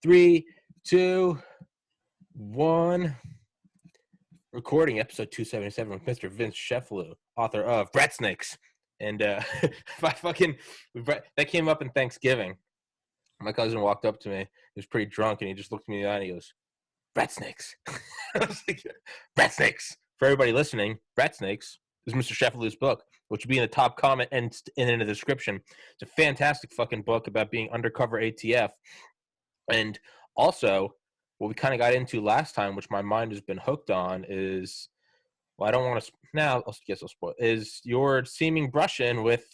3, 2, 1. Recording episode 277 with Mr. Vince Sheffley, author of Rat Snakes. And that came up in Thanksgiving. My cousin walked up to me. He was pretty drunk, and he just looked me in the eye, and he goes, "Rat Snakes." I was like, "Rat Snakes." For everybody listening, Rat Snakes is Mr. Sheffley's book, which will be in the top comment and in the description. It's a fantastic fucking book about being undercover ATF. And also, what we kind of got into last time, which my mind has been hooked on, is, well, I don't want to, now I guess I'll spoil, is your seeming brush-in with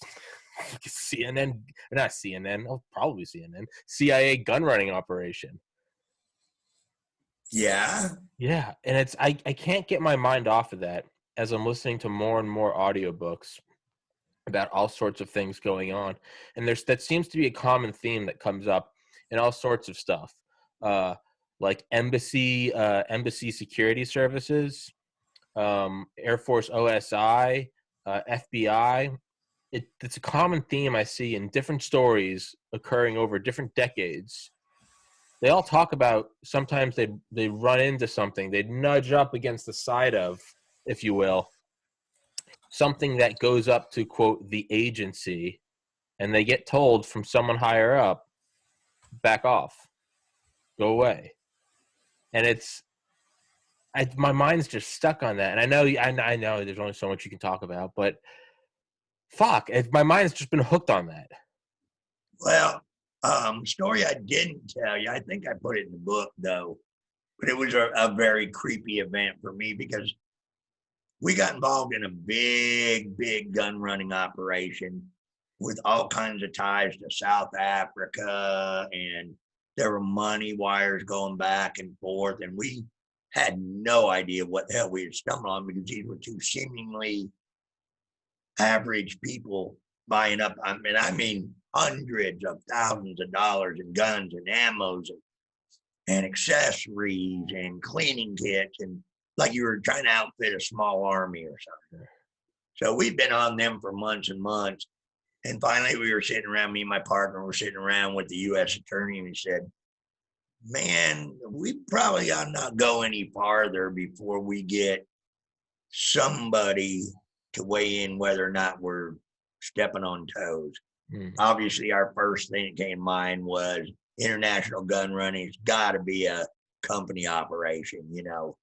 CNN, not CNN, oh, probably CNN, CIA gun running operation. Yeah. Yeah, and it's I can't get my mind off of that as I'm listening to more and more audiobooks about all sorts of things going on. And that seems to be a common theme that comes up in all sorts of stuff. Like embassy security services, Air Force OSI, FBI. It's a common theme I see in different stories occurring over different decades. They all talk about sometimes they run into something, they nudge up against the side of, if you will, something that goes up to, quote, the agency, and they get told from someone higher up, back off, go away. And my mind's just stuck on that. And I know there's only so much you can talk about, but fuck, my mind's just been hooked on that. Well, story I didn't tell you, I think I put it in the book though, but it was a very creepy event for me because we got involved in a big gun running operation with all kinds of ties to South Africa, and there were money wires going back and forth, and we had no idea what the hell we had stumbled on because these were two seemingly average people buying up, I mean hundreds of thousands of dollars in guns and ammos and accessories and cleaning kits, and like you were trying to outfit a small army or something. So we'd been on them for months and months. And finally we were sitting around, me and my partner were sitting around with the U.S. attorney, and he said, "Man, we probably ought not go any farther before we get somebody to weigh in whether or not we're stepping on toes." Obviously, our first thing that came to mind was international gun running. It's got to be a company operation, you know.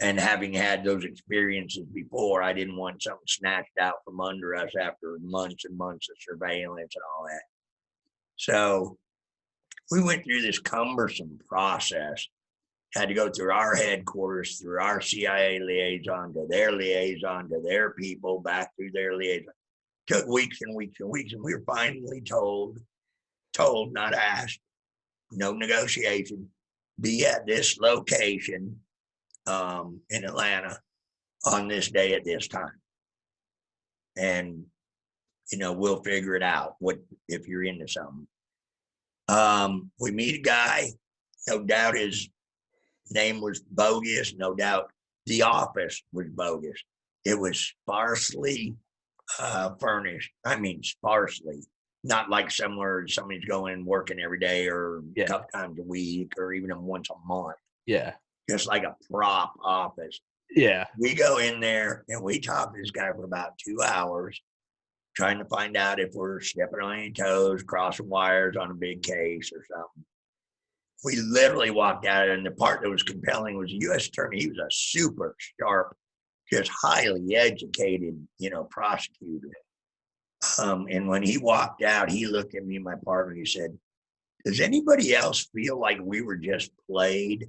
And having had those experiences before, I didn't want something snatched out from under us after months and months of surveillance and all that. So we went through this cumbersome process. Had to go through our headquarters, through our CIA liaison, to their people, back through their liaison. Took weeks and weeks and weeks, and we were finally told, not asked, no negotiation, be at this location in Atlanta on this day at this time. And, you know, we'll figure it out, what if you're into something. We meet a guy, no doubt his name was bogus, no doubt the office was bogus. It was sparsely furnished. I mean, sparsely, not like somewhere somebody's going and working every day or a couple times a week or even once a month. Yeah. Just like a prop office. Yeah. We go in there and we talk to this guy for about 2 hours, trying to find out if we're stepping on any toes, crossing wires on a big case or something. We literally walked out, and the part that was compelling was the U.S. attorney. He was a super sharp, just highly educated, you know, prosecutor. And when he walked out, he looked at me and my partner, and he said, "Does anybody else feel like we were just played?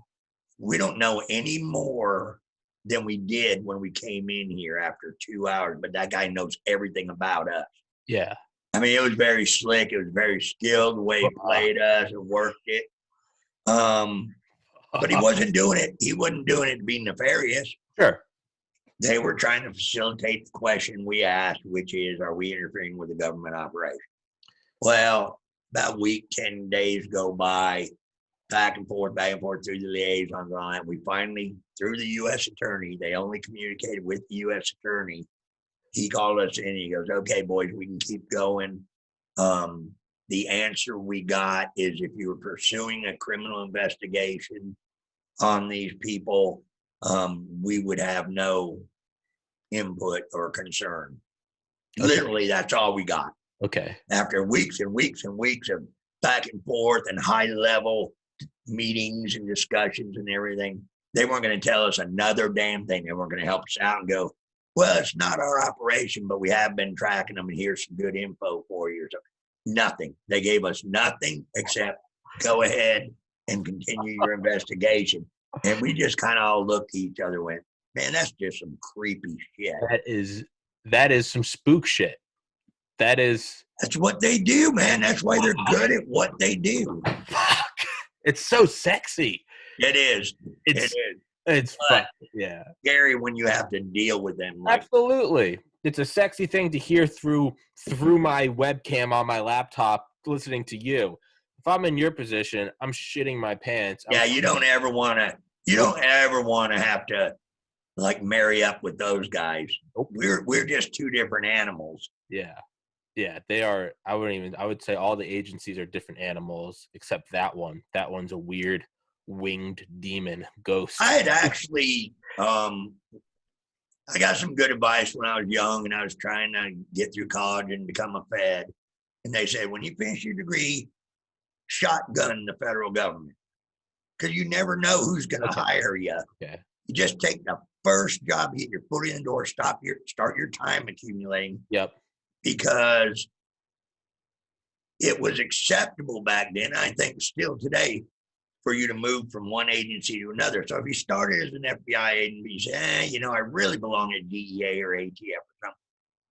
We don't know any more than we did when we came in here after 2 hours, but that guy knows everything about us." Yeah. I mean, it was very slick. It was very skilled the way he played us and worked it. But he wasn't doing it. He wasn't doing it to be nefarious. Sure. They were trying to facilitate the question we asked, which is, are we interfering with a government operation? Well, about a week, 10 days go by, back and forth through the liaisons on that. We finally, through the U.S. attorney, they only communicated with the U.S. attorney. He called us in and he goes, "Okay, boys, we can keep going. the answer we got is if you were pursuing a criminal investigation on these people, we would have no input or concern. Okay. Literally, that's all we got. Okay. After weeks and weeks and weeks of back and forth and high level meetings and discussions and everything, they weren't going to tell us another damn thing. They weren't going to help us out and go, well, it's not our operation, but we have been tracking them, and here's some good info for you. So nothing. They gave us nothing except go ahead and continue your investigation. And we just kind of all looked at each other and went, man, that's just some creepy shit. That is some spook shit. That's what they do, man. That's why they're good at what they do. Fuck. It's so sexy. It is. It's fun. Yeah. Scary when you have to deal with them. Absolutely. It's a sexy thing to hear through my webcam on my laptop listening to you. If I'm in your position, I'm shitting my pants. Yeah, you don't ever want to have to like marry up with those guys. Nope. We're just two different animals. Yeah. Yeah, they are. I would say all the agencies are different animals except that one. That one's a weird winged demon ghost. I had actually I got some good advice when I was young and I was trying to get through college and become a Fed. And they said, when you finish your degree, shotgun the federal government. Because you never know who's going to hire you. Okay. You just take the first job, get your foot in the door, start your time accumulating. Yep. Because it was acceptable back then, I think still today, for you to move from one agency to another. So if you started as an FBI agent, you say, I really belong at DEA or ATF or something,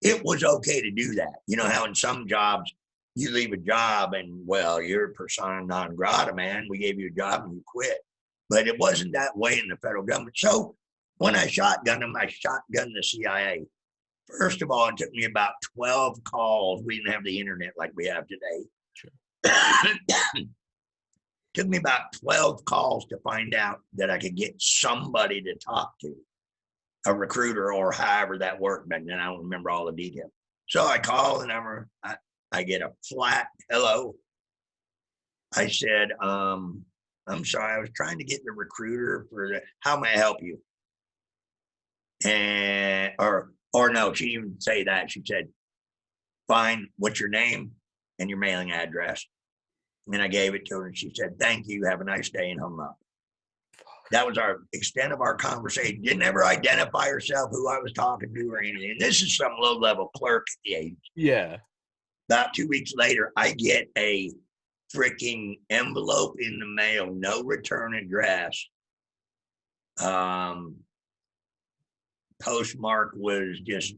it was okay to do that. You know how in some jobs, you leave a job and, well, you're persona non grata, man. We gave you a job and you quit. But it wasn't that way in the federal government. So when I shotgunned them, I shotgunned the CIA. First of all, it took me about 12 calls. We didn't have the internet like we have today. Sure. Took me about 12 calls to find out that I could get somebody to talk to, a recruiter or however that worked back then. I don't remember all the details. So I call the number. I get a flat hello. I said, I'm sorry, I was trying to get the recruiter how may I help you? And or no, she didn't even say that. She said, fine, what's your name and your mailing address? And I gave it to her and she said, thank you, have a nice day, and hung up. That was our extent of our conversation. Didn't ever identify herself, who I was talking to or anything. And this is some low-level clerk at the agency. Yeah. About 2 weeks later, I get a freaking envelope in the mail, no return address. Postmark was just,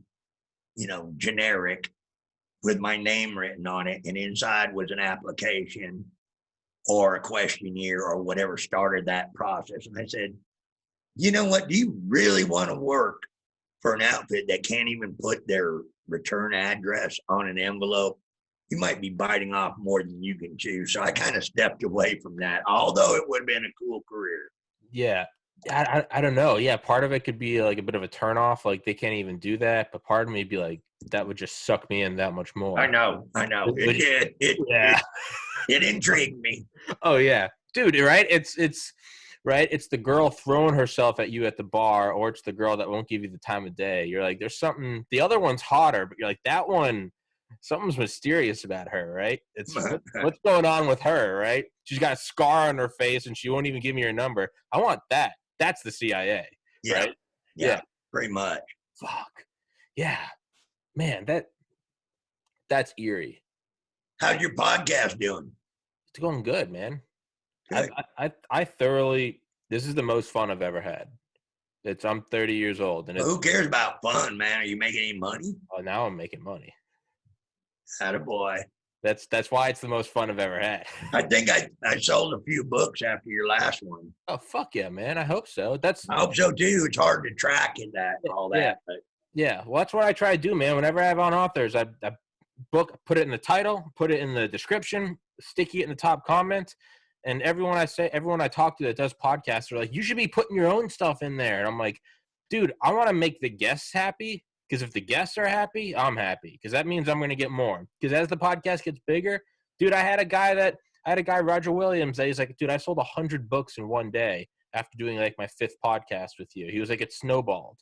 generic, with my name written on it, and inside was an application or a questionnaire or whatever started that process. And I said, you know what? Do you really want to work for an outfit that can't even put their return address on an envelope? You might be biting off more than you can chew. So I kind of stepped away from that, although it would have been a cool career. Yeah. I don't know. Yeah, part of it could be like a bit of a turnoff. Like they can't even do that. But part of me would be like, that would just suck me in that much more. I know. It intrigued me. Oh yeah, dude. Right? It's right. It's the girl throwing herself at you at the bar, or it's the girl that won't give you the time of day. You're like, there's something. The other one's hotter, but you're like, that one. Something's mysterious about her, right? It's what's going on with her, right? She's got a scar on her face, and she won't even give me her number. I want that. That's the CIA, right? Yeah, pretty much. Fuck. Yeah. Man, that's eerie. How's your podcast doing? It's going good, man. Good. I thoroughly. This is the most fun I've ever had. I'm 30 years old, and who cares about fun, man? Are you making any money? Oh, now I'm making money. Attaboy. That's why it's the most fun I've ever had. I think I sold a few books after your last one. Oh fuck yeah, man! I hope so. I hope so too. It's hard to track in that and all that. Yeah. But. Yeah, well, that's what I try to do, man. Whenever I have on authors, I book, put it in the title, put it in the description, sticky it in the top comment, and everyone I talk to that does podcasts are like, you should be putting your own stuff in there. And I'm like, dude, I want to make the guests happy. Because if the guests are happy, I'm happy. Because that means I'm going to get more. Because as the podcast gets bigger, Dude, I had a guy, Roger Williams, that he's like, dude, I sold 100 books in one day after doing like my 5th podcast with you. He was like, it snowballed.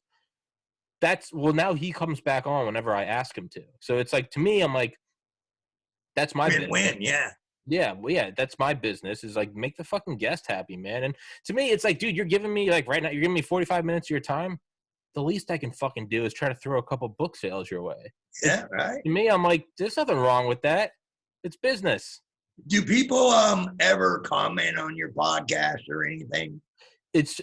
Now he comes back on whenever I ask him to. So it's like, to me, I'm like, that's my business. Win-win, yeah. Yeah, well, yeah, that's my business, is like, make the fucking guest happy, man. And to me, it's like, dude, you're giving me, like, right now, you're giving me 45 minutes of your time. The least I can fucking do is try to throw a couple book sales your way. Yeah, right. To me, I'm like, there's nothing wrong with that. It's business. Do people ever comment on your podcast or anything? It's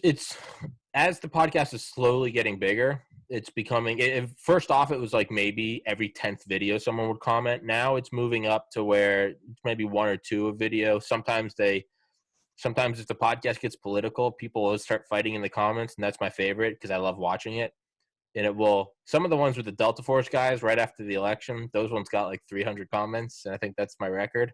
as the podcast is slowly getting bigger, it's becoming, first off, it was like maybe every 10th video someone would comment. Now it's moving up to where it's maybe 1 or 2 a video. Sometimes if the podcast gets political, people will start fighting in the comments, and that's my favorite because I love watching it. And some of the ones with the Delta Force guys right after the election, those ones got like 300 comments, and I think that's my record.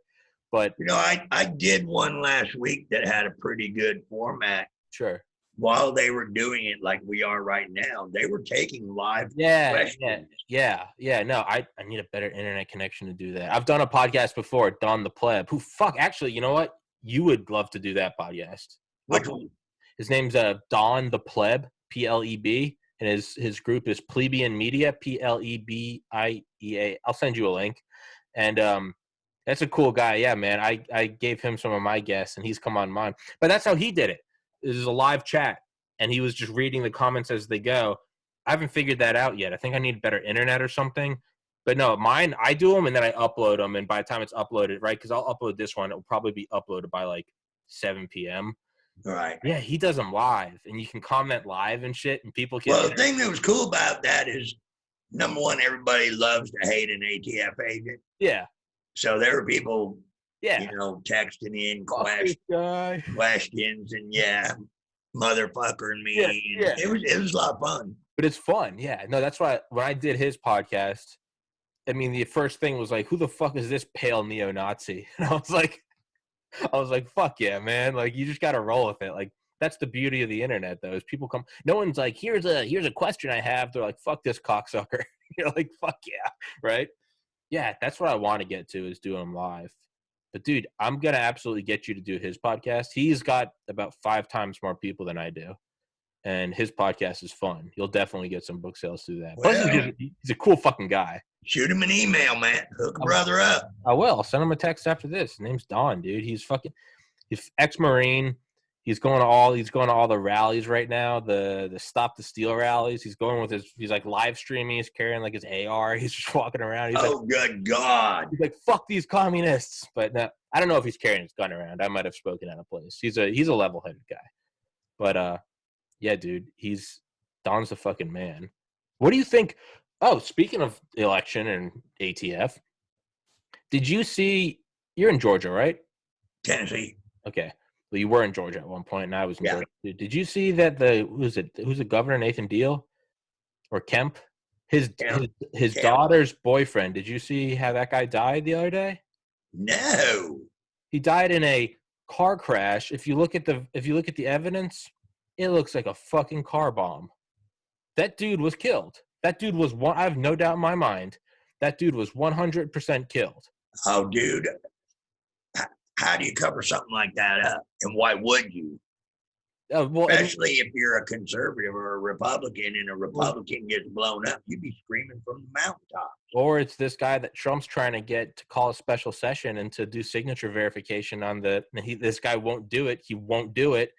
But I did one last week that had a pretty good format. Sure. While they were doing it like we are right now, they were taking live questions. Yeah. No, I need a better internet connection to do that. I've done a podcast before, Don the Pleb, actually, you know what? You would love to do that podcast. Which one? His name's Don the Pleb, Pleb, and his group is Plebeian Media, Plebiea. I'll send you a link. And that's a cool guy. Yeah, man. I gave him some of my guests, and he's come on mine. But that's how he did it. This is a live chat, and he was just reading the comments as they go. I haven't figured that out yet. I think I need better internet or something. But no, mine, I do them, and then I upload them, and by the time it's uploaded, right, because I'll upload this one, it'll probably be uploaded by, like, 7 p.m. Right. Yeah, he does them live, and you can comment live and shit, and people can... Well, the thing that was cool about that is, number one, everybody loves to hate an ATF agent. Yeah. So there were people... Yeah, texting in questions and motherfucker and me. Yeah. It was a lot of fun. But it's fun, yeah. No, that's why when I did his podcast, I mean, the first thing was like, who the fuck is this pale neo-Nazi? And I was like, fuck yeah, man. Like, you just got to roll with it. Like, that's the beauty of the internet, though, is people come. No one's like, here's a question I have. They're like, fuck this cocksucker. You're like, fuck yeah, right? Yeah, that's what I want to get to, is doing them live. But, dude, I'm going to absolutely get you to do his podcast. He's got about 5 times more people than I do. And his podcast is fun. You'll definitely get some book sales through that. Well, plus, he's a cool fucking guy. Shoot him an email, man. Hook a brother up. I will. I'll send him a text after this. His name's Don, dude. He's ex-Marine. He's going to all the rallies right now, the Stop the Steal rallies. He's going with he's like live streaming. He's carrying like his AR. He's just walking around. He's good God. He's like, fuck these communists. But no, I don't know if he's carrying his gun around. I might have spoken out of place. He's a level-headed guy. But yeah, dude, Don's the fucking man. What do you think? Oh, speaking of election and ATF, did you see? You're in Georgia, right? Tennessee. Okay. Well, you were in Georgia at one point, and I was in Georgia. Did you see that who's the governor, Nathan Deal or Kemp? His daughter's boyfriend. Did you see how that guy died the other day? No. He died in a car crash. If you look at the evidence, it looks like a fucking car bomb. That dude was killed. That dude was I have no doubt in my mind. That dude was 100% killed. Oh, dude. How do you cover something like that up? And why would you? Especially if you're a conservative or a Republican and a Republican gets blown up, you'd be screaming from the mountaintop. Or it's this guy that Trump's trying to get to call a special session and to do signature verification on this guy won't do it. He won't do it.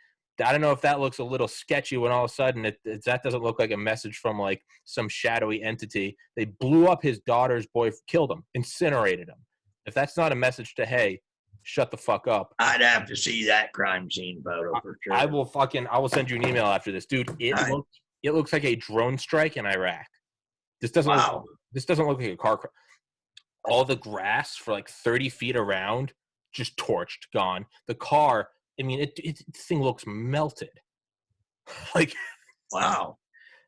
I don't know if that looks a little sketchy when all of a sudden that doesn't look like a message from like some shadowy entity. They blew up his daughter's killed him, incinerated him. If that's not a message to, hey, shut the fuck up. I'd have to see that crime scene photo for sure. I will send you an email after this, dude. It looks like a drone strike in Iraq. This doesn't look like a car crash. All the grass for like 30 feet around just torched, gone. The car, I mean, this thing looks melted. Like, wow.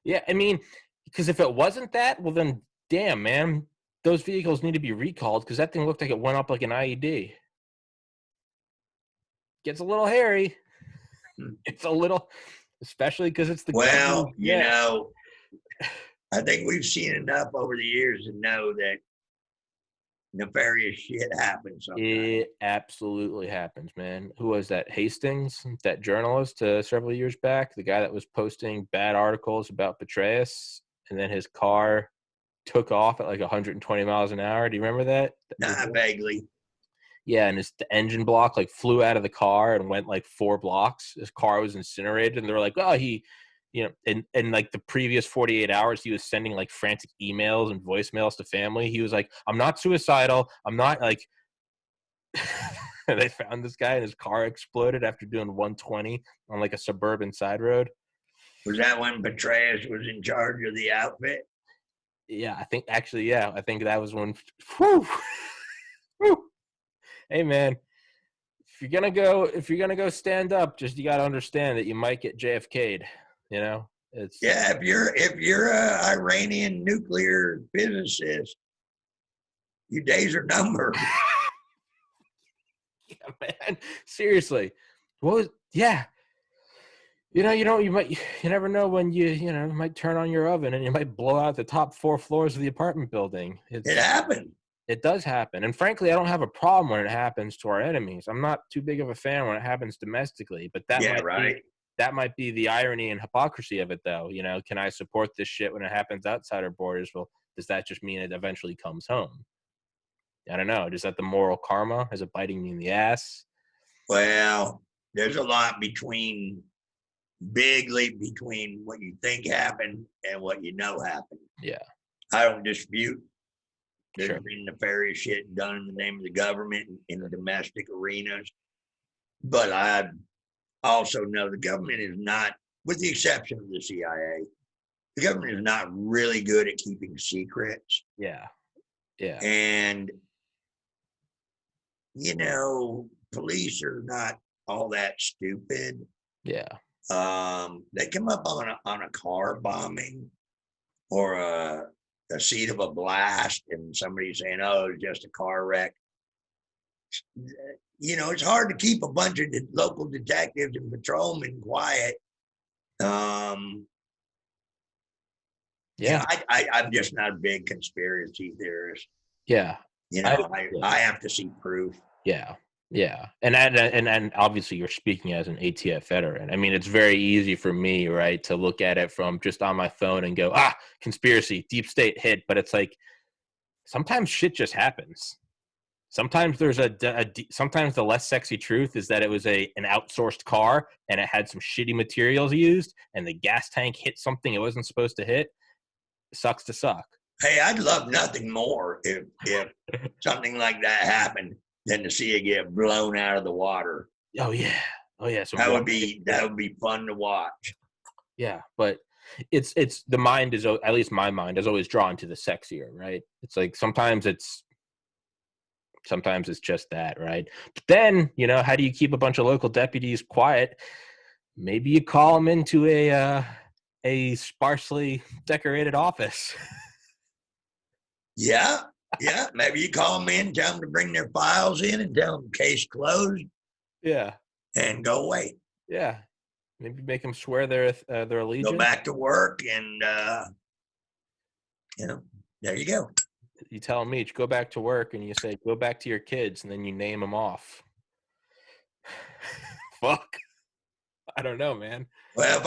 Yeah, I mean, because if it wasn't that, well then, damn, man, those vehicles need to be recalled because that thing looked like it went up like an IED. Gets a little hairy. It's a little, especially because it's the I think we've seen enough over the years to know that nefarious shit happens sometimes. It absolutely happens, man. Who was that? Hastings, that journalist several years back, the guy that was posting bad articles about Petraeus, and then his car took off at like 120 miles an hour. Do you remember that? Nah, vaguely. Yeah, and the engine block like flew out of the car and went like 4 blocks. His car was incinerated, and they were like, "Oh, he, in like the previous 48 hours, he was sending like frantic emails and voicemails to family. He was like, "I'm not suicidal. I'm not like." And they found this guy, and his car exploded after doing 120 on like a suburban side road. Was that when Petraeus was in charge of the outfit? Yeah, I think actually, yeah, I think that was when. Whew, whew. Hey, man. If you're gonna go stand up, just you gotta understand that you might get JFK'd. It's Yeah, if you're a Iranian nuclear physicist, your days are numbered. yeah, man. Seriously, what was you never know when you might turn on your oven and you might blow out the top 4 floors of the apartment building. It happened. It does happen. And frankly, I don't have a problem when it happens to our enemies. I'm not too big of a fan when it happens domestically, but that might be the irony and hypocrisy of it, though. Can I support this shit when it happens outside our borders? Well, does that just mean it eventually comes home? I don't know. Is that the moral karma? Is it biting me in the ass? Well, there's a lot bigly between what you think happened and what you know happened. Yeah. I don't dispute there's Sure. been nefarious shit done in the name of the government in the domestic arenas. But I also know the government is not, with the exception of the CIA, the government is not really good at keeping secrets. Yeah. Yeah. And, police are not all that stupid. Yeah. They come up on a car bombing or a seat of a blast and somebody saying, "Oh, it's just a car wreck." It's hard to keep a bunch of local detectives and patrolmen quiet. Yeah. I'm just not a big conspiracy theorist. Yeah. I have to see proof. Yeah. Yeah. And obviously you're speaking as an ATF veteran. I mean, it's very easy for me, right, to look at it from just on my phone and go, conspiracy, deep state hit. But it's like, sometimes shit just happens. Sometimes there's sometimes the less sexy truth is that it was an outsourced car and it had some shitty materials used and the gas tank hit something it wasn't supposed to hit. It sucks to suck. Hey, I'd love nothing more if something like that happened than to see it get blown out of the water. Oh yeah. That would be fun to watch. Yeah, but it's the mind is, at least my mind is always drawn to the sexier, right? It's like sometimes it's just that, right? But then, how do you keep a bunch of local deputies quiet? Maybe you call them into a sparsely decorated office. Yeah. Maybe you call them in, tell them to bring their files in and tell them case closed. Yeah. And go away. Yeah. Maybe make them swear their allegiance. Go back to work and, there you go. You tell them each, go back to work, and you say, go back to your kids, and then you name them off. Fuck. I don't know, man. Well, if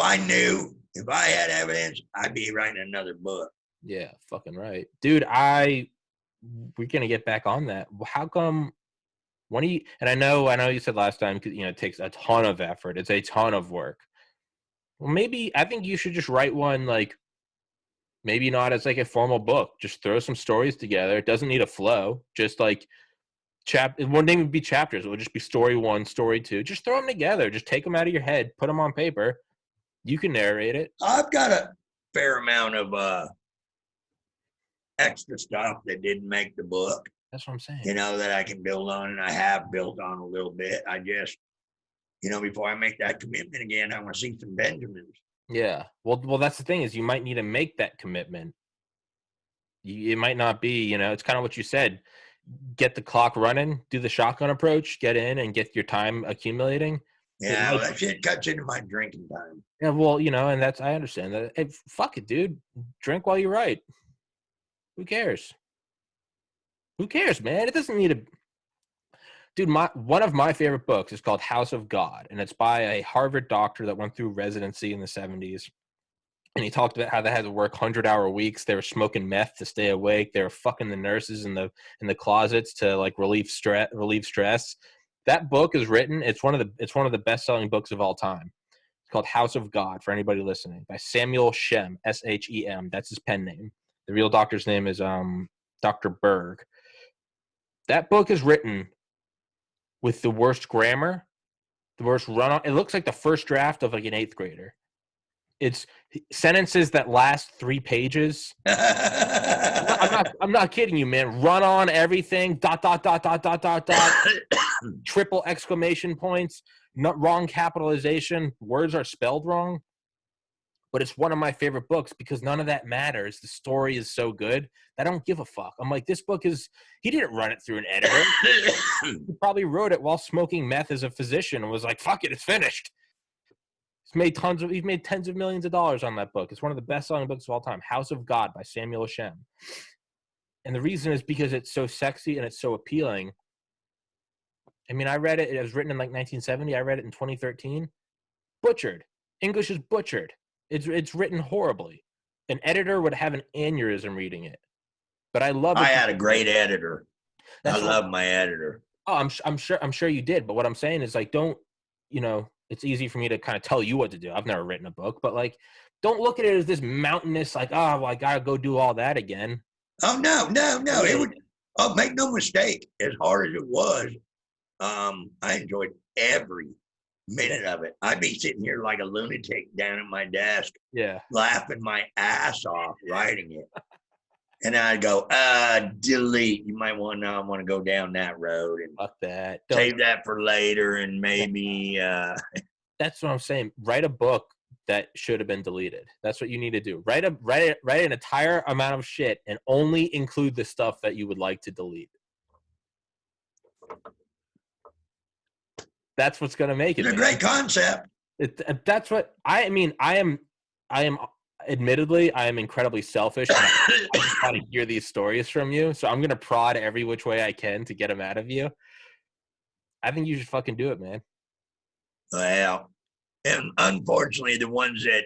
I had evidence, I'd be writing another book. Yeah, fucking right. Dude, we're going to get back on that. How come, and I know you said last time, it takes a ton of effort. It's a ton of work. Well, maybe, I think you should just write one, like, maybe not as like a formal book. Just throw some stories together. It doesn't need a flow. Just like it wouldn't even be chapters. It would just be story 1, story 2. Just throw them together. Just take them out of your head. Put them on paper. You can narrate it. I've got a fair amount of extra stuff that didn't make the book. That's what I'm saying. That I can build on, and I have built on a little bit. I just, before I make that commitment again, I want to see some Benjamins. Yeah. Well, that's the thing is you might need to make that commitment. It might not be, it's kind of what you said. Get the clock running, do the shotgun approach, get in and get your time accumulating. Yeah, that shit cuts into my drinking time. Yeah, well, and I understand that. Hey, fuck it, dude. Drink while you write. Who cares? Who cares, man? It doesn't need a dude. One of my favorite books is called House of God, and it's by a Harvard doctor that went through residency in the 70s. And he talked about how they had to work 100-hour weeks. They were smoking meth to stay awake. They were fucking the nurses in the closets to like relieve stress. That book is written. It's one of the best-selling books of all time. It's called House of God for anybody listening, by Samuel Shem, Shem. That's his pen name. The real doctor's name is Dr. Berg. That book is written with the worst grammar, the worst run-on. It looks like the first draft of like an 8th grader. It's sentences that last 3 pages. I'm not kidding you, man. Run on everything. ... Triple exclamation points. Not wrong capitalization. Words are spelled wrong. But it's one of my favorite books because none of that matters. The story is so good. I don't give a fuck. I'm like, this book is. He didn't run it through an editor. He probably wrote it while smoking meth as a physician and was like, "Fuck it, it's finished." He's made tens of millions of dollars on that book. It's one of the best-selling books of all time, House of God by Samuel Shem. And the reason is because it's so sexy and it's so appealing. I mean, I read it. It was written in like 1970. I read it in 2013. Butchered. English is butchered. It's written horribly. An editor would have an aneurysm reading it. But I love it. I had a great editor. I love my editor. Oh, I'm sure you did. But what I'm saying is like, don't, it's easy for me to kind of tell you what to do. I've never written a book, but like, don't look at it as this mountainous, like, oh, well, I got to go do all that again. Oh, no. It would, make no mistake. As hard as it was, I enjoyed every minute of it. I'd be sitting here like a lunatic down at my desk, laughing my ass off writing it. And I'd go, delete. You might want to go down that road and fuck that. Save that for later, and maybe. That's what I'm saying. Write a book that should have been deleted. That's what you need to do. Write an entire amount of shit and only include the stuff that you would like to delete. That's what's going to make it. It's a great concept. That's what I mean. I am. Admittedly, I am incredibly selfish. And I just want to hear these stories from you, so I'm gonna prod every which way I can to get them out of you. I think you should fucking do it, man. Well, and unfortunately, the ones that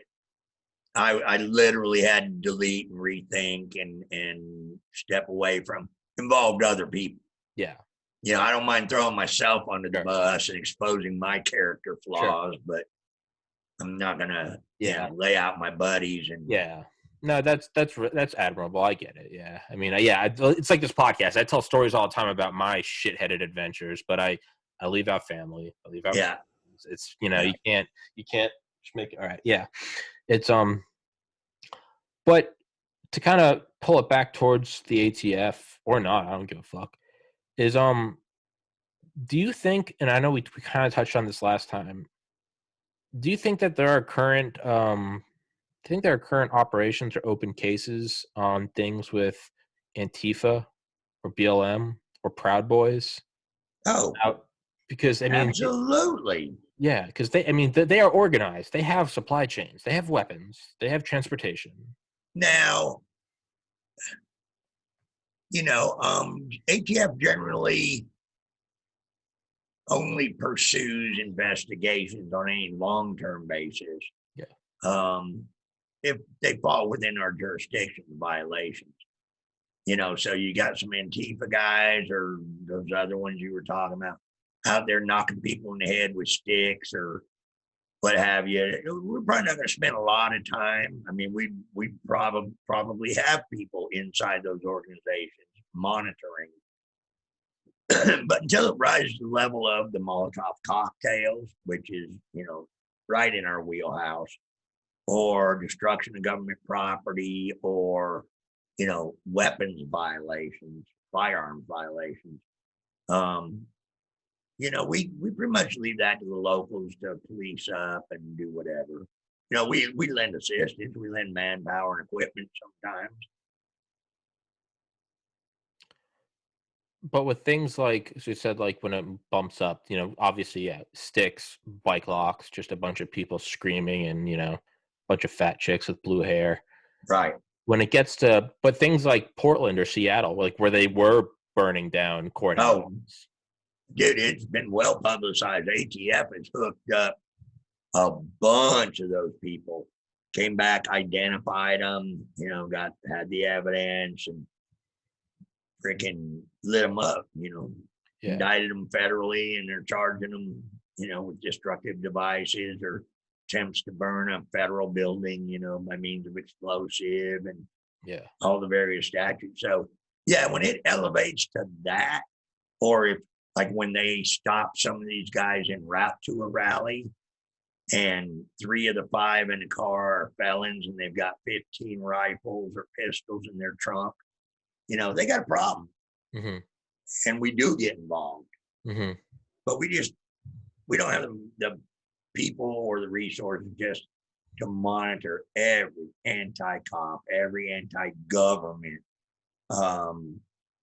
I literally had to delete and rethink and step away from involved other people. Yeah. I don't mind throwing myself under the bus and exposing my character flaws, but I'm not gonna lay out my buddies and no, that's admirable. I get it. Yeah, I mean, it's like this podcast. I tell stories all the time about my shit-headed adventures, but I leave out family. I leave out friends. It's you can't just make it all right. Yeah, it's but to kind of pull it back towards the ATF or not, I don't give a fuck. Is do you think? And I know we kind of touched on this last time. Do you think that there are current operations or open cases on things with Antifa or BLM or Proud Boys? Oh, because I mean, absolutely. Yeah, because they are organized. They have supply chains. They have weapons. They have transportation. Now, ATF generally only pursues investigations on any long-term basis. Yeah. If they fall within our jurisdiction violations. So you got some Antifa guys or those other ones you were talking about out there knocking people in the head with sticks or what have you. We're probably not going to spend a lot of time. I mean, we probably have people inside those organizations monitoring. But until it rises to the level of the Molotov cocktails, which is, right in our wheelhouse, or destruction of government property, or, weapons violations, firearms violations, we pretty much leave that to the locals to police up and do whatever. We lend assistance, we lend manpower and equipment sometimes. But with things like, as you said, like when it bumps up, obviously, sticks, bike locks, just a bunch of people screaming and, a bunch of fat chicks with blue hair. Right. When it gets to, but things like Portland or Seattle, like where they were burning down courthouses. Oh, dude, it's been well publicized. ATF has hooked up a bunch of those people. Came back, identified them, had the evidence and freaking lit them up, indicted them federally, and they're charging them, with destructive devices or attempts to burn a federal building, by means of explosive and all the various statutes. So yeah, when it elevates to that, or if like when they stop some of these guys en route to a rally and 3 of the 5 in the car are felons and they've got 15 rifles or pistols in their trunk, they got a problem. And we do get involved. But we don't have the people or the resources just to monitor every anti-cop, every anti-government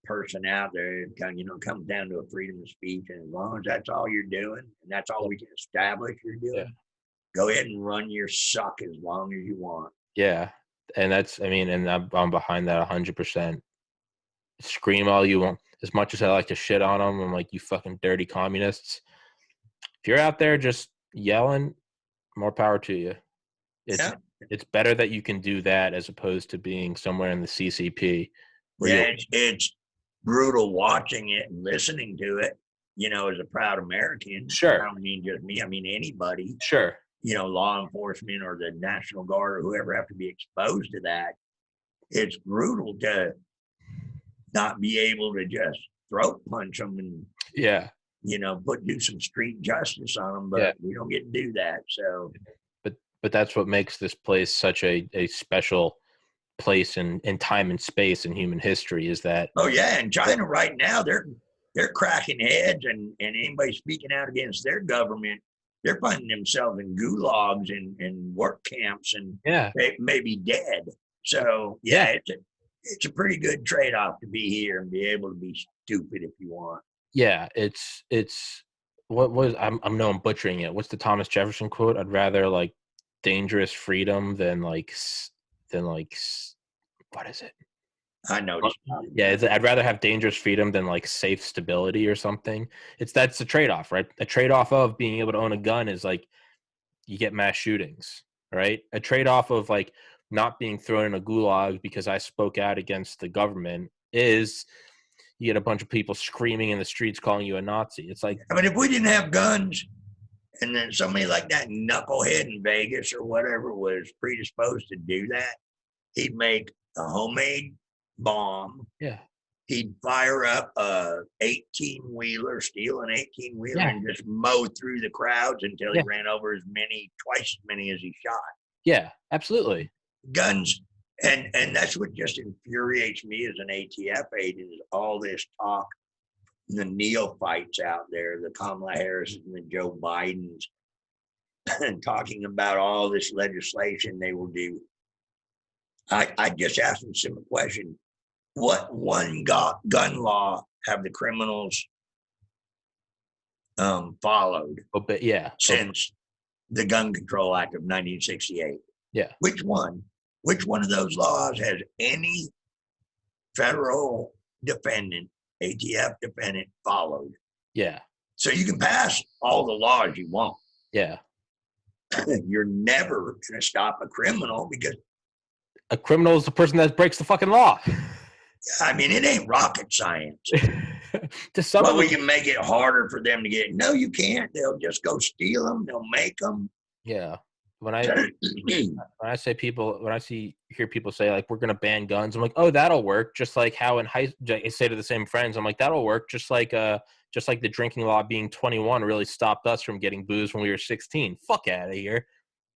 person out there. It comes down to a freedom of speech, and as long as that's all you're doing, and that's all we can establish you're doing, go ahead and run your suck as long as you want. Yeah, and and I'm behind that 100%. Scream all you want. As much as I like to shit on them, I'm like, you fucking dirty communists. If you're out there just yelling, more power to you. It's better that you can do that as opposed to being somewhere in the CCP. It's brutal watching it and listening to it, as a proud American. Sure. I don't mean just me, I mean anybody. Sure. Law enforcement or the National Guard or whoever have to be exposed to that. It's brutal to not be able to just throat punch them and do some street justice on them, but we don't get to do that. So but that's what makes this place such a special place in time and space in human history, is that and China right now they're cracking heads, and anybody speaking out against their government, they're finding themselves in gulags and work camps, and they may be dead. So it's a pretty good trade-off to be here and be able to be stupid if you want. Yeah, it's what was I'm butchering it. What's the Thomas Jefferson quote? I'd rather like dangerous freedom than like what is it? I know. I'd rather have dangerous freedom than like safe stability or something. That's the trade-off, right? A trade-off of being able to own a gun is like you get mass shootings, right? A trade-off of like not being thrown in a gulag because I spoke out against the government is you get a bunch of people screaming in the streets calling you a Nazi. It's like, if we didn't have guns, and then somebody like that knucklehead in Vegas or whatever was predisposed to do that, he'd make a homemade bomb. Yeah. He'd fire up a 18-wheeler, steal an 18-wheeler, and just mow through the crowds until he ran over twice as many as he shot. Yeah, absolutely. Guns, and that's what just infuriates me as an ATF agent, is all this talk, the neophytes out there, the Kamala Harris and the Joe Bidens, and talking about all this legislation they will do. I just asked them a simple question. What one gun law have the criminals followed since the Gun Control Act of 1968? Yeah. Which one? Which one of those laws has any federal defendant, ATF defendant, followed? Yeah. So you can pass all the laws you want. Yeah. You're never going to stop a criminal, because a criminal is the person that breaks the fucking law. It ain't rocket science. But we can make it harder for them to get. No, you can't. They'll just go steal them. They'll make them. Yeah. When I hear people say like we're gonna ban guns, I'm like, oh, that'll work. Just like how I say to the same friends, I'm like, that'll work. Just like the drinking law being 21 really stopped us from getting booze when we were 16. Fuck out of here.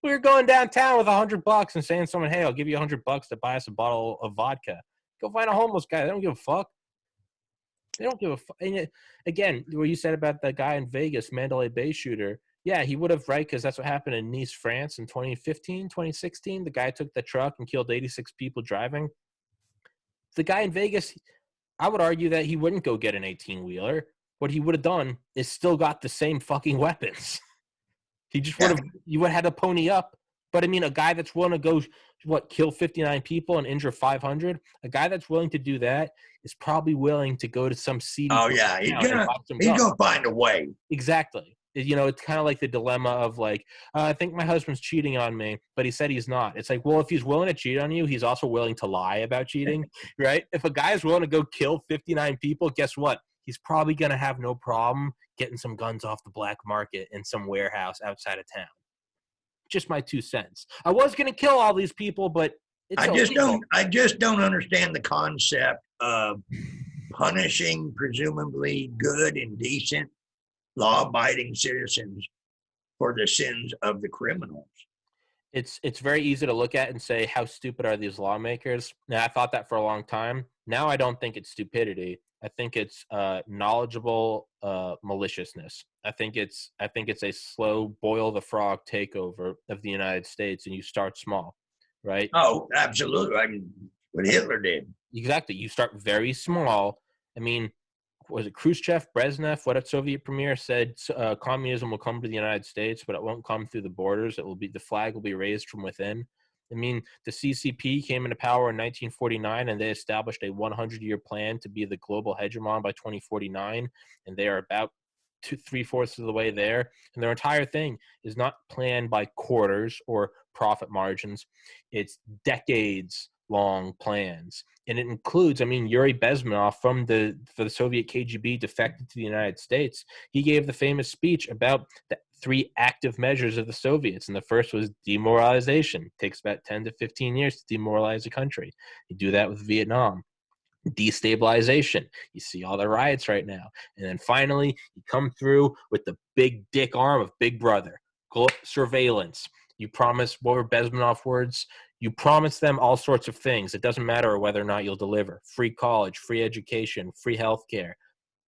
We were going downtown with $100 and saying to someone, hey, I'll give you $100 to buy us a bottle of vodka. Go find a homeless guy. They don't give a fuck. They don't give a fuck. And again, what you said about that guy in Vegas, Mandalay Bay shooter, yeah, he would have, right? Because that's what happened in Nice, France in 2015, 2016. The guy took the truck and killed 86 people driving. The guy in Vegas, I would argue that he wouldn't go get an 18-wheeler. What he would have done is still got the same fucking weapons. He just would have, you would have had to pony up But I mean, a guy that's willing to go, kill 59 people and injure 500, a guy that's willing to do that is probably willing to go to some seedy Oh yeah, town and buy some he's guns. gonna find a way. Exactly. It's kind of like the dilemma of like, I think my husband's cheating on me, but he said he's not. It's like, well, if he's willing to cheat on you, he's also willing to lie about cheating, right? If a guy is willing to go kill 59 people, guess what? He's probably going to have no problem getting some guns off the black market in some warehouse outside of town. Just my 2 cents. I was going to kill all these people, but it's illegal. I just don't understand the concept of punishing presumably good and decent law-abiding citizens for the sins of the criminals. It's very easy to look at and say, how stupid are these lawmakers? Now, I thought that for a long time. Now I don't think it's stupidity. I think it's knowledgeable maliciousness. I think it's a slow boil the frog takeover of the United States, and you start small, right? Oh, absolutely. I mean, what Hitler did. Exactly. You start very small. I mean, was it Khrushchev, Brezhnev, what a Soviet premier said, communism will come to the United States, but it won't come through the borders. The flag will be raised from within. I mean, the CCP came into power in 1949, and they established a 100-year plan to be the global hegemon by 2049, and they are about 3/4 of the way there. And their entire thing is not planned by quarters or profit margins. It's decades-long plans. And it includes, Yuri Bezmenov for the Soviet KGB defected to the United States. He gave the famous speech about the 3 active measures of the Soviets. And the first was demoralization. It takes about 10 to 15 years to demoralize a country. You do that with Vietnam. Destabilization. You see all the riots right now. And then finally, you come through with the big dick arm of Big Brother. Surveillance. You promise, what were Bezmenov's words? You promise them all sorts of things. It doesn't matter whether or not you'll deliver. Free college, free education, free healthcare.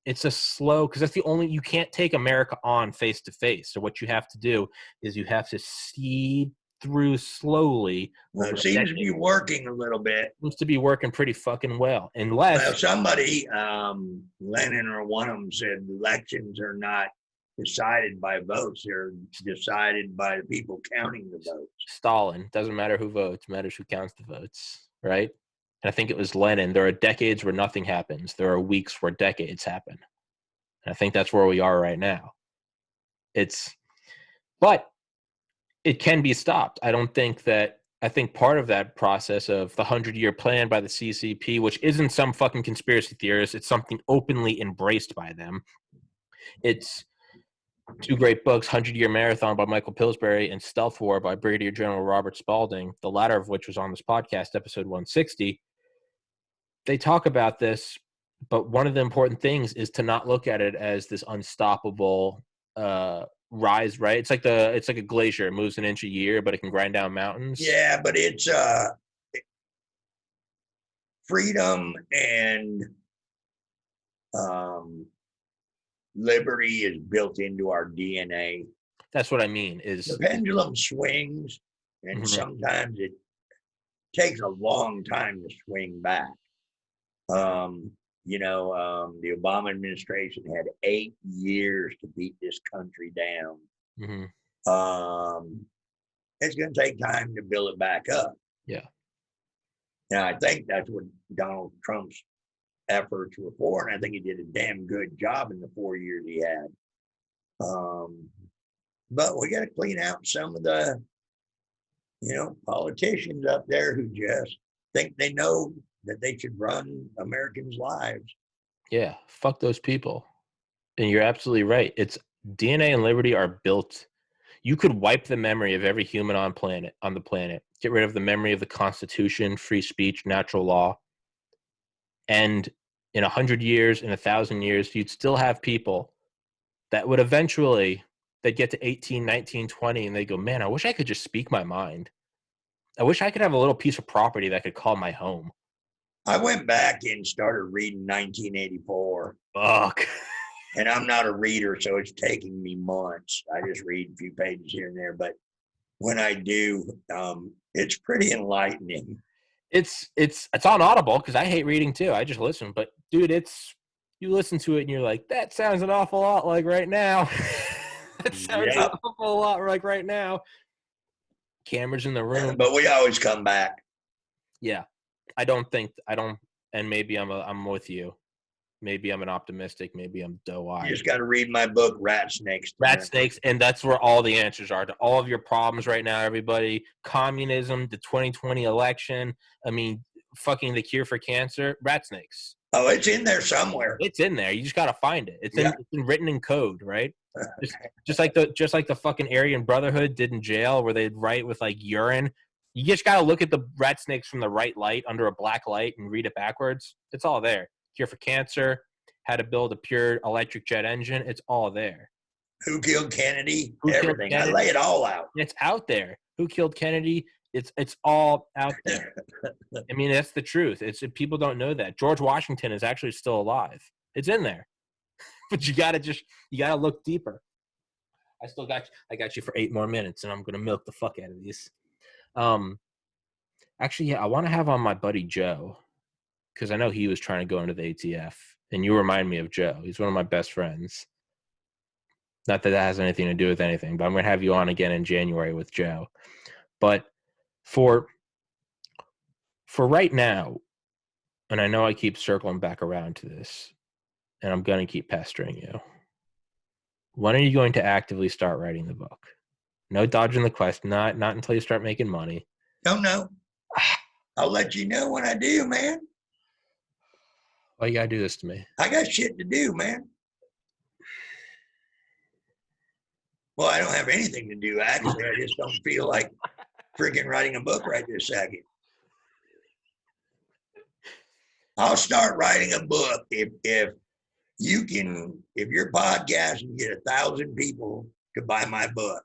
It's a slow, because that's you can't take America on face to face. So what you have to do is you have to seed through slowly. It seems to be working a little bit. Seems to be working pretty fucking well. Unless somebody, Lenin or one of them said elections are not decided by votes. They're decided by the people counting the votes. Stalin. Doesn't matter who votes, matters who counts the votes, right? And I think it was Lenin. There are decades where nothing happens. There are weeks where decades happen. And I think that's where we are right now. But it can be stopped. I think part of that process of the 100-year plan by the CCP, which isn't some fucking conspiracy theorist, it's something openly embraced by them. It's 2 great books, 100-Year Marathon by Michael Pillsbury and Stealth War by Brigadier General Robert Spalding, the latter of which was on this podcast, episode 160. They talk about this, but one of the important things is to not look at it as this unstoppable rise, right? It's like a glacier. It moves an inch a year, but it can grind down mountains. Yeah, but it's freedom and liberty is built into our DNA. That's what I mean. Is the pendulum swings, and sometimes it takes a long time to swing back. The Obama administration had 8 years to beat this country down. It's going to take time to build it back up. Yeah. And I think that's what Donald Trump's efforts were for, and I think he did a damn good job in the 4 years he had. But we got to clean out some of the, politicians up there who just think they know that they should run Americans' lives. Yeah, fuck those people. And you're absolutely right. It's DNA and liberty are built. You could wipe the memory of every human on the planet, get rid of the memory of the Constitution, free speech, natural law. And in 100 years, in 1,000 years, you'd still have people that would eventually, they'd get to 18, 19, 20, and they go, man, I wish I could just speak my mind. I wish I could have a little piece of property that I could call my home. I went back and started reading 1984. Fuck. And I'm not a reader, so it's taking me months. I just read a few pages here and there. But when I do, it's pretty enlightening. It's on Audible because I hate reading too. I just listen. But dude, you listen to it and you're like, that sounds an awful lot like right now. That sounds an awful lot like right now. Cameras in the room. But we always come back. Yeah. I don't, and maybe I'm with you. Maybe I'm an optimistic. Maybe I'm doe-eyed. You just got to read my book, Rat Snakes. Rat Snakes, and that's where all the answers are to all of your problems right now, everybody. Communism, the 2020 election. I mean, fucking the cure for cancer. Rat Snakes. Oh, it's in there somewhere. It's in there. You just got to find it. It's been written in code, right? Just like the fucking Aryan Brotherhood did in jail, where they'd write with like urine. You just got to look at the rat snakes from the right light under a black light and read it backwards. It's all there. Cure for cancer, how to build a pure electric jet engine. It's all there. Who killed Kennedy? Everything. Killed Kennedy? I lay it all out. It's out there. Who killed Kennedy? It's all out there. I mean, that's the truth. People don't know that. George Washington is actually still alive. It's in there. But you gotta look deeper. I got you for 8 more minutes, and I'm gonna milk the fuck out of these. Actually, yeah, I want to have on my buddy Joe, because I know he was trying to go into the ATF, and you remind me of Joe. He's one of my best friends. Not that has anything to do with anything, but I'm gonna have you on again in January with Joe. But for right now, and I know I keep circling back around to this, and I'm gonna keep pestering you. When are you going to actively start writing the book? No dodging the question. Not until you start making money. Don't know. I'll let you know when I do, man. Why you gotta do this to me? I got shit to do, man. Well, I don't have anything to do, actually. I just don't feel like freaking writing a book right this second. I'll start writing a book if your podcast can get 1,000 people to buy my book.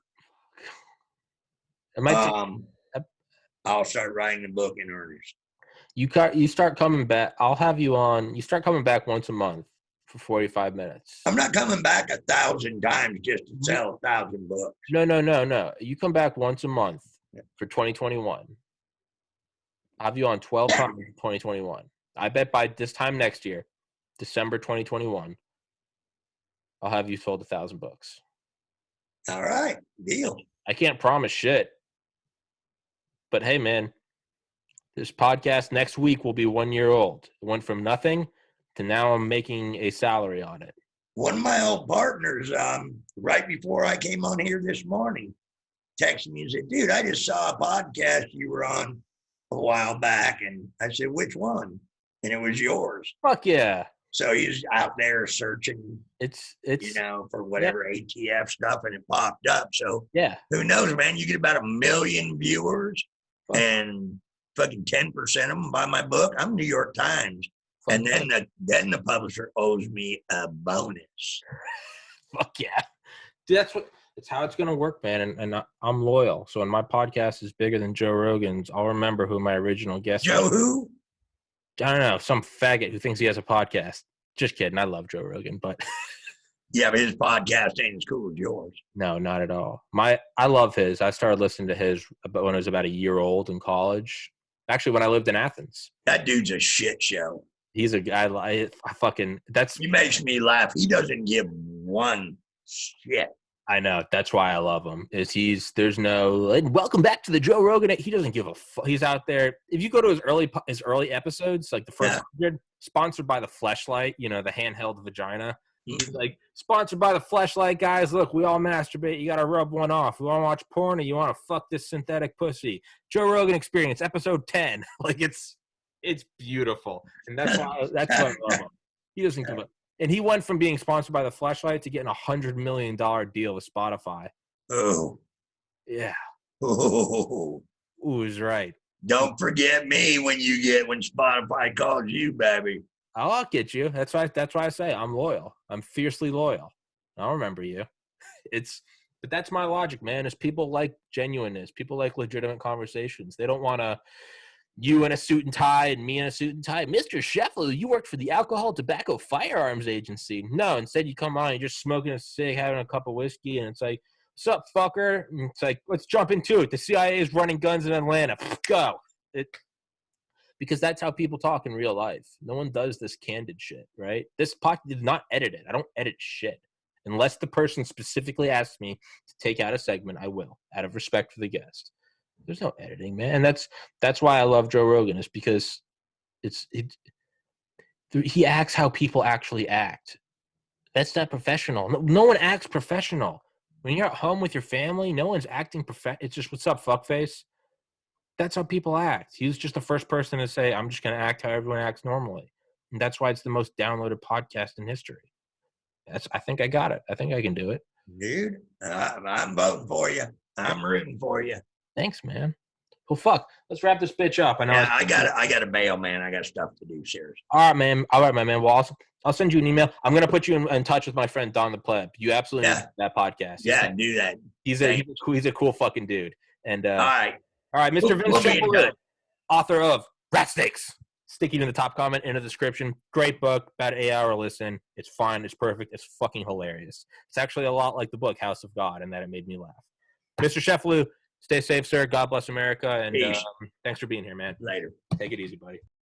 I'll start writing the book in earnest. You start coming back. I'll have you on. You start coming back once a month for 45 minutes. I'm not coming back 1,000 times just to sell 1,000 books. No. You come back once a month for 2021. I'll have you on 12 times in 2021. I bet by this time next year, December 2021, I'll have you sold 1,000 books. All right, deal. I can't promise shit. But hey, man, this podcast next week will be 1 year old. It went from nothing to now I'm making a salary on it. One of my old partners, right before I came on here this morning, texted me and said, dude, I just saw a podcast you were on a while back. And I said, which one? And it was yours. Fuck yeah. So he's out there searching, it's for whatever ATF stuff, and it popped up. So yeah, who knows, man? You get about 1 million viewers, and fucking 10% of them buy my book. I'm New York Times, and then the publisher owes me a bonus. Fuck yeah, dude, it's how it's gonna work, man. And I'm loyal. So when my podcast is bigger than Joe Rogan's, I'll remember who my original guest was. Joe who? I don't know, some faggot who thinks he has a podcast. Just kidding. I love Joe Rogan, but yeah, but his podcast ain't as cool as yours. No, not at all. I love his. I started listening to his when I was about a year old in college. Actually, when I lived in Athens. That dude's a shit show. He's a guy. I fucking he makes me laugh. He doesn't give one shit. I know. That's why I love him. There's no welcome back to the Joe Rogan. He doesn't give a fuck. He's out there. If you go to his early episodes, like the first 100, sponsored by the Fleshlight, the handheld vagina. He's like, sponsored by the Fleshlight, guys. Look, we all masturbate. You got to rub one off. You want to watch porn, or you want to fuck this synthetic pussy? Joe Rogan Experience, episode 10. Like it's beautiful, and that's why I love him. He doesn't give a. And he went from being sponsored by the Fleshlight to getting $100 million deal with Spotify. Oh. Yeah. Oh. Ooh, he's right. Don't forget me when Spotify calls you, baby. I'll get you. That's why I say I'm loyal. I'm fiercely loyal. I'll remember you. But that's my logic, man, is people like genuineness. People like legitimate conversations. They don't want to you in a suit and tie and me in a suit and tie. Mr. Scheffler, you worked for the Alcohol, Tobacco, Firearms Agency. No, instead you come on, you're just smoking a cig, having a cup of whiskey, and it's like, what's up, fucker? And it's like, let's jump into it. The CIA is running guns in Atlanta. Go. Because that's how people talk in real life. No one does this candid shit, right? This podcast did not edit it. I don't edit shit. Unless the person specifically asks me to take out a segment, I will, out of respect for the guest. There's no editing, man. And that's why I love Joe Rogan, is because he acts how people actually act. That's not professional. No one acts professional. When you're at home with your family, no one's acting It's just, what's up, fuckface? That's how people act. He was just the first person to say, I'm just going to act how everyone acts normally. And that's why it's the most downloaded podcast in history. I think I got it. I think I can do it. Dude, I'm voting for you. I'm rooting for you. Thanks, man. Well, fuck. Let's wrap this bitch up. I know. Yeah, I got to bail, man. I got stuff to do, seriously. All right, man. All right, my man. Well, I'll send you an email. I'm going to put you in touch with my friend Don the Pleb. You absolutely need that podcast. Do that. He's a cool fucking dude. And all right, Mr. Vince Chapelou, author of Rat Snakes. Stick it in the top comment, in the description. Great book, about an 8-hour listen. It's fine. It's perfect. It's fucking hilarious. It's actually a lot like the book House of God, in that it made me laugh. Mr. Chapelou, stay safe, sir. God bless America. And thanks for being here, man. Later. Take it easy, buddy.